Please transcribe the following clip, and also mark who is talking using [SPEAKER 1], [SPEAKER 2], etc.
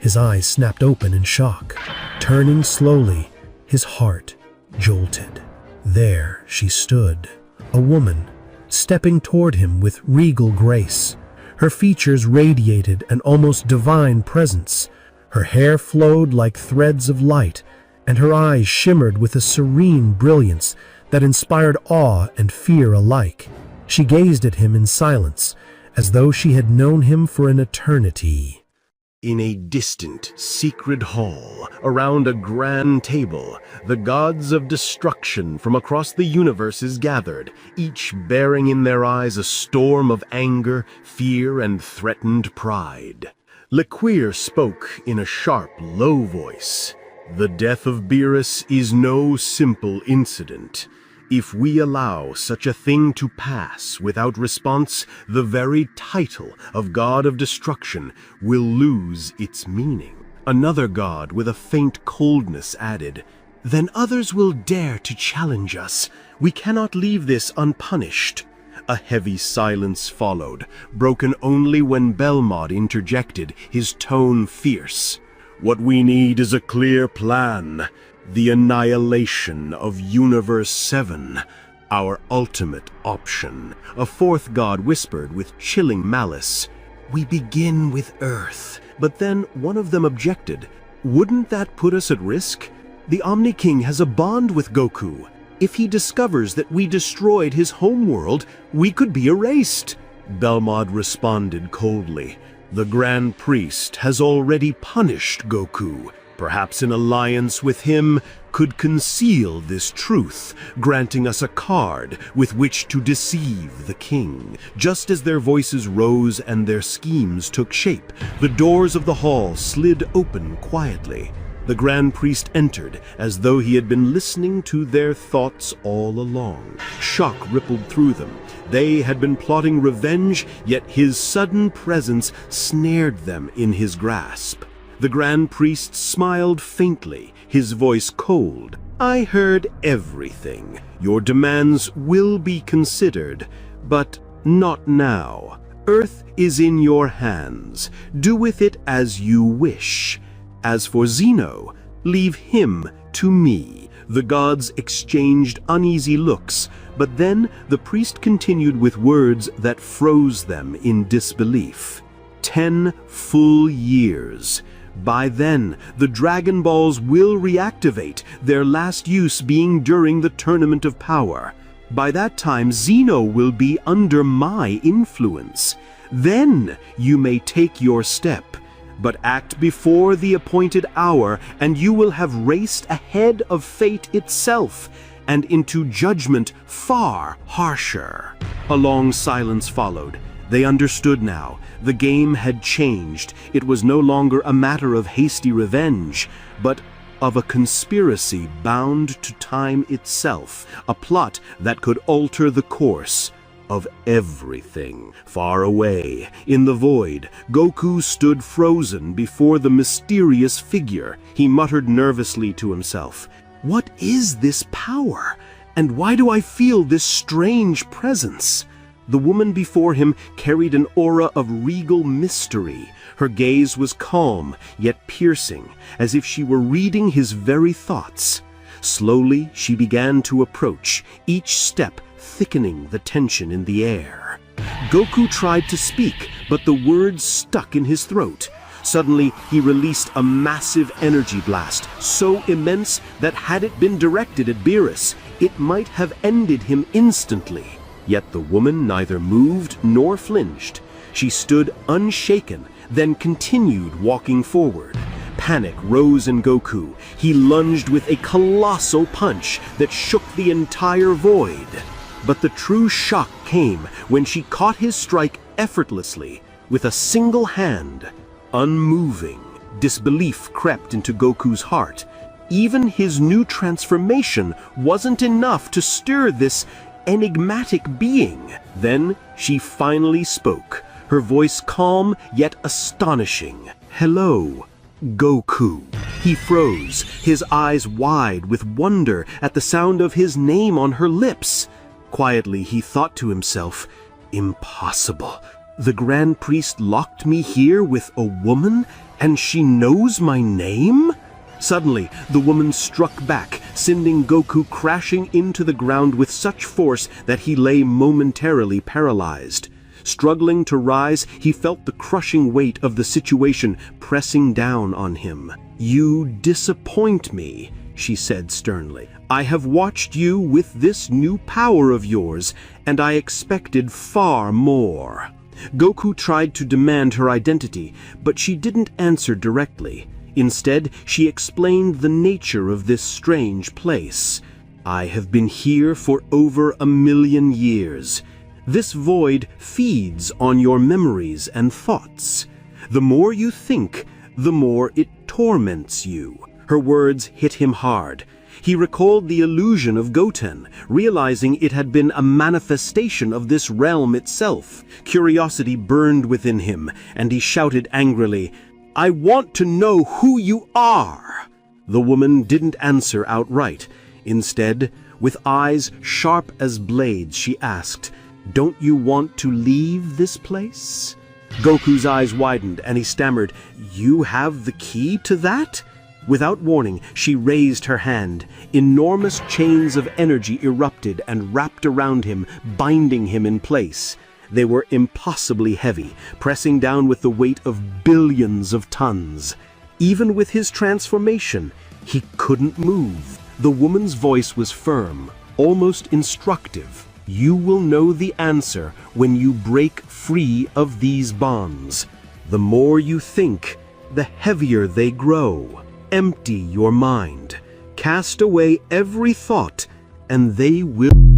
[SPEAKER 1] His eyes snapped open in shock. Turning slowly, his heart jolted. There she stood, a woman, stepping toward him with regal grace. Her features radiated an almost divine presence. Her hair flowed like threads of light, and her eyes shimmered with a serene brilliance that inspired awe and fear alike. She gazed at him in silence, as though she had known him for an eternity.
[SPEAKER 2] In a distant, secret hall, around a grand table, the gods of destruction from across the universes gathered, each bearing in their eyes a storm of anger, fear, and threatened pride. Lequir spoke in a sharp, low voice. The death of Beerus is no simple incident. If we allow such a thing to pass without response, the very title of God of Destruction will lose its meaning. Another god with a faint coldness added, "Then others will dare to challenge us. We cannot leave this unpunished." A heavy silence followed, broken only when Belmod interjected, his tone fierce. "What we need is a clear plan. The annihilation of Universe 7, our ultimate option." A fourth god whispered with chilling malice, "We begin with Earth." But then one of them objected, "Wouldn't that put us at risk? The Omni King has a bond with Goku. If he discovers that we destroyed his homeworld, we could be erased." Belmod responded coldly, "The Grand Priest has already punished Goku. Perhaps an alliance with him could conceal this truth, granting us a card with which to deceive the king." Just as their voices rose and their schemes took shape, the doors of the hall slid open quietly. The Grand Priest entered as though he had been listening to their thoughts all along. Shock rippled through them. They had been plotting revenge, yet his sudden presence snared them in his grasp. The Grand Priest smiled faintly, his voice cold. "I heard everything. Your demands will be considered, but not now. Earth is in your hands. Do with it as you wish. As for Zeno, leave him to me." The gods exchanged uneasy looks, but then the priest continued with words that froze them in disbelief. 10 full years. By then, the Dragon Balls will reactivate, their last use being during the Tournament of Power. By that time, Zeno will be under my influence. Then you may take your step, but act before the appointed hour, and you will have raced ahead of fate itself, and into judgment far harsher. A long silence followed. They understood now. The game had changed. It was no longer a matter of hasty revenge, but of a conspiracy bound to time itself, a plot that could alter the course of everything. Far away, in the void, Goku stood frozen before the mysterious figure. He muttered nervously to himself, "What is this power? And why do I feel this strange presence?" The woman before him carried an aura of regal mystery. Her gaze was calm, yet piercing, as if she were reading his very thoughts. Slowly, she began to approach, each step thickening the tension in the air. Goku tried to speak, but the words stuck in his throat. Suddenly, he released a massive energy blast, so immense that had it been directed at Beerus, it might have ended him instantly. Yet the woman neither moved nor flinched. She stood unshaken, then continued walking forward. Panic rose in Goku. He lunged with a colossal punch that shook the entire void. But the true shock came when she caught his strike effortlessly, with a single hand. Unmoving, disbelief crept into Goku's heart. Even his new transformation wasn't enough to stir this enigmatic being. Then she finally spoke, her voice calm yet astonishing. "Hello, Goku." He froze, his eyes wide with wonder at the sound of his name on her lips. Quietly he thought to himself, "Impossible. The Grand Priest locked me here with a woman, and she knows my name? Suddenly, the woman struck back, sending Goku crashing into the ground with such force that he lay momentarily paralyzed. Struggling to rise, he felt the crushing weight of the situation pressing down on him. "You disappoint me," she said sternly. "I have watched you with this new power of yours, and I expected far more." Goku tried to demand her identity, but she didn't answer directly. Instead, she explained the nature of this strange place. "I have been here for over 1,000,000 years. This void feeds on your memories and thoughts. The more you think, the more it torments you." Her words hit him hard. He recalled the illusion of Goten, realizing it had been a manifestation of this realm itself. Curiosity burned within him, and he shouted angrily, "I want to know who you are!" The woman didn't answer outright. Instead, with eyes sharp as blades, she asked, "Don't you want to leave this place?" Goku's eyes widened, and he stammered, "You have the key to that?" Without warning, she raised her hand. Enormous chains of energy erupted and wrapped around him, binding him in place. They were impossibly heavy, pressing down with the weight of billions of tons. Even with his transformation, he couldn't move. The woman's voice was firm, almost instructive. "You will know the answer when you break free of these bonds. The more you think, the heavier they grow. Empty your mind. Cast away every thought, and they will..."